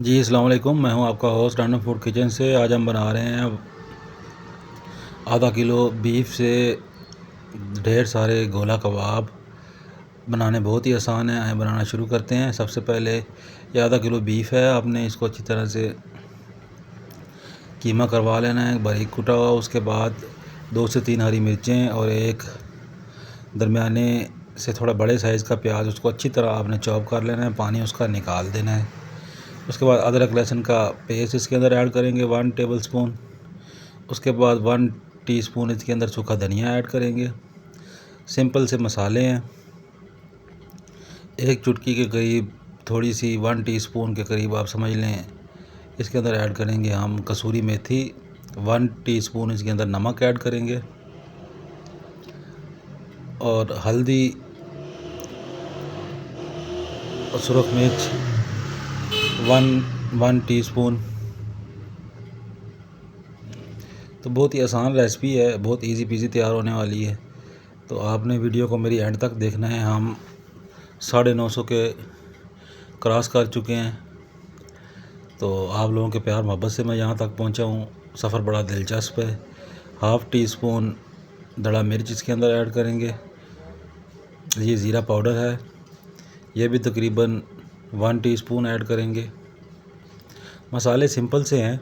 जी अस्सलाम वालेकुम, मैं हूं आपका होस्ट रैंडम फूड किचन से। आज हम बना रहे हैं आधा किलो बीफ से ढेर सारे गोला कबाब। बनाने बहुत ही आसान है, आए बनाना शुरू करते हैं। सबसे पहले ये आधा किलो बीफ है, आपने इसको अच्छी तरह से कीमा करवा लेना है बारीक कुटा हुआ। उसके बाद 2 से 3 हरी मिर्चें और एक दरमियाने से थोड़ा बड़े साइज़ का प्याज, उसको अच्छी तरह आपने चॉप कर लेना है, पानी उसका निकाल देना है। उसके बाद अदरक लहसुन का पेस्ट इसके अंदर ऐड करेंगे 1 टेबलस्पून। उसके बाद 1 टीस्पून इसके अंदर सूखा धनिया ऐड करेंगे। सिंपल से मसाले हैं। एक चुटकी के करीब, थोड़ी सी 1 टीस्पून के करीब आप समझ लें, इसके अंदर ऐड करेंगे हम कसूरी मेथी। 1 टीस्पून इसके अंदर नमक ऐड करेंगे और हल्दी और सुरख मिर्च 1 टीस्पून। तो बहुत ही आसान रेसिपी है, बहुत इजी पीजी तैयार होने वाली है। तो आपने वीडियो को मेरी एंड तक देखना है। हम 950 के क्रॉस कर चुके हैं, तो आप लोगों के प्यार मोहब्बत से मैं यहाँ तक पहुँचा हूँ। सफ़र बड़ा दिलचस्प है। 1/2 टीस्पून दड़ा मिर्च इसके अंदर ऐड करेंगे। ये ज़ीरा पाउडर है, ये भी तकरीबन 1 टीस्पून ऐड करेंगे। मसाले सिंपल से हैं,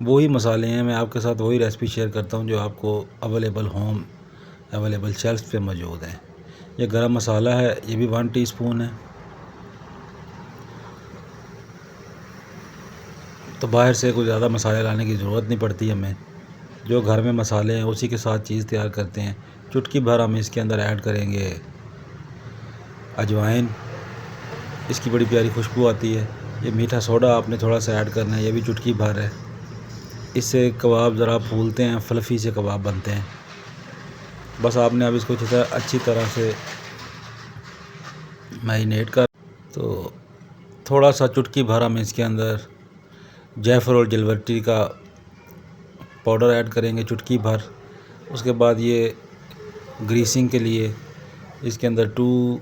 वही मसाले हैं, मैं आपके साथ वही रेसिपी शेयर करता हूँ जो आपको अवेलेबल शेल्फ पे मौजूद हैं। ये गरम मसाला है, ये भी 1 टीस्पून है। तो बाहर से कोई ज़्यादा मसाले लाने की ज़रूरत नहीं पड़ती हमें, जो घर में मसाले हैं उसी के साथ चीज़ तैयार करते हैं। चुटकी भर हम इसके अंदर ऐड करेंगे अजवाइन, इसकी बड़ी प्यारी खुशबू आती है। ये मीठा सोडा आपने थोड़ा सा ऐड करना है, ये भी चुटकी भर है। इससे कबाब ज़रा फूलते हैं, फ्लफ़ी से कबाब बनते हैं। बस आपने अब इसको अच्छी तरह से मैरिनेट कर। तो थोड़ा सा चुटकी भर हम इसके अंदर जायफल और जलवटी का पाउडर ऐड करेंगे, चुटकी भर। उसके बाद ये ग्रीसिंग के लिए इसके अंदर 2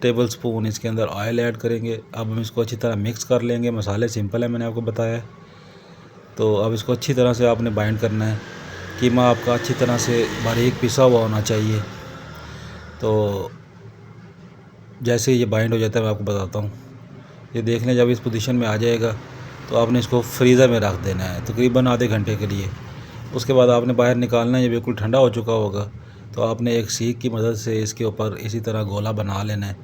टेबलस्पून इसके अंदर ऑयल ऐड करेंगे। अब हम इसको अच्छी तरह मिक्स कर लेंगे। मसाले सिंपल है, मैंने आपको बताया। तो अब इसको अच्छी तरह से आपने बाइंड करना है। कीमा आपका अच्छी तरह से बारीक पिसा हुआ होना चाहिए। तो जैसे ये बाइंड हो जाता है मैं आपको बताता हूँ। ये देख लें, जब इस पोजीशन में आ जाएगा तो आपने इसको फ्रीज़र में रख देना है तकरीबन आधे घंटे के लिए। उसके बाद आपने बाहर निकालना है, ये बिल्कुल ठंडा हो चुका होगा। तो आपने एक सीख की मदद से इसके ऊपर इसी तरह गोला बना लेना है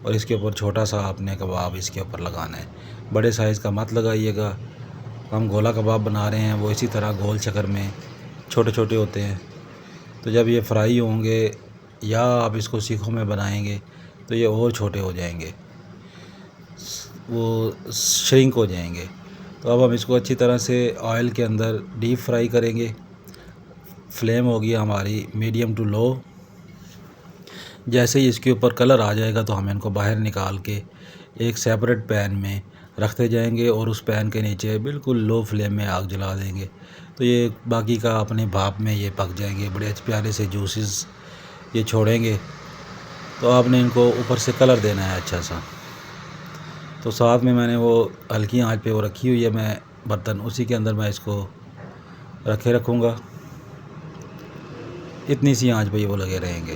और इसके ऊपर छोटा सा आपने कबाब इसके ऊपर लगाना है। बड़े साइज़ का मत लगाइएगा। हम गोला कबाब बना रहे हैं, वो इसी तरह गोल चक्कर में छोटे छोटे होते हैं। तो जब ये फ्राई होंगे या आप इसको सीखों में बनाएंगे तो ये और छोटे हो जाएंगे, वो श्रिंक हो जाएंगे। तो अब हम इसको अच्छी तरह से ऑयल के अंदर डीप फ्राई करेंगे। फ्लेम होगी हमारी मीडियम टू लो। जैसे ही इसके ऊपर कलर आ जाएगा तो हम इनको बाहर निकाल के एक सेपरेट पैन में रखते जाएंगे और उस पैन के नीचे बिल्कुल लो फ्लेम में आग जला देंगे। तो ये बाकी का अपने भाप में ये पक जाएंगे, बड़े अच्छे प्यारे से जूसेस ये छोड़ेंगे। तो आपने इनको ऊपर से कलर देना है अच्छा सा। तो साथ में मैंने वो हल्की आंच पे वो रखी हुई है मैं बर्तन, उसी के अंदर मैं इसको रखूँगा। इतनी सी आंच पे ये वो लगे रहेंगे।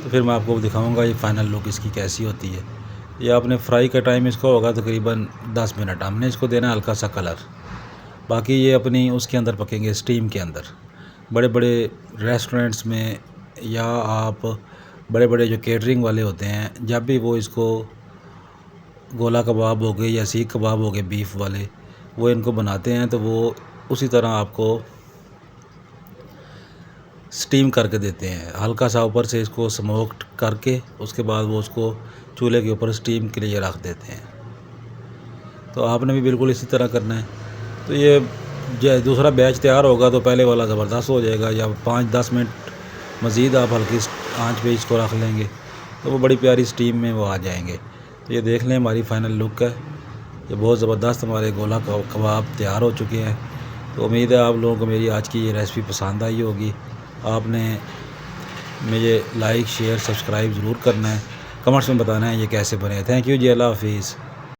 तो फिर मैं आपको दिखाऊंगा ये फ़ाइनल लुक इसकी कैसी होती है। ये आपने फ्राई का टाइम इसको होगा तकरीबन 10 मिनट। हमने इसको देना है हल्का सा कलर। बाकी ये अपनी उसके अंदर पकेंगे, स्टीम के अंदर। बड़े बड़े रेस्टोरेंट्स में या आप बड़े बड़े जो केटरिंग वाले होते हैं, जब भी वो इसको गोला कबाब हो गए या सीख कबाब हो गए बीफ वाले, वो इनको बनाते हैं तो वो उसी तरह आपको स्टीम करके देते हैं। हल्का सा ऊपर से इसको स्मोक्ड करके उसके बाद वो उसको चूल्हे के ऊपर स्टीम के लिए रख देते हैं। तो आपने भी बिल्कुल इसी तरह करना है। तो ये जो दूसरा बैच तैयार होगा तो पहले वाला ज़बरदस्त हो जाएगा। या 5-10 मिनट मज़ीद आप हल्की आंच पे इसको रख लेंगे तो वो बड़ी प्यारी स्टीम में वो आ जाएंगे। तो ये देख लें हमारी फ़ाइनल लुक है। ये बहुत ज़बरदस्त हमारे गोला कबाब तैयार हो चुके हैं। तो उम्मीद है आप लोगों को मेरी आज की ये रेसिपी पसंद आई होगी। आपने मुझे लाइक शेयर सब्सक्राइब ज़रूर करना है, कमेंट्स में बताना है ये कैसे बने। थैंक यू जी, अल्लाह हाफिज़।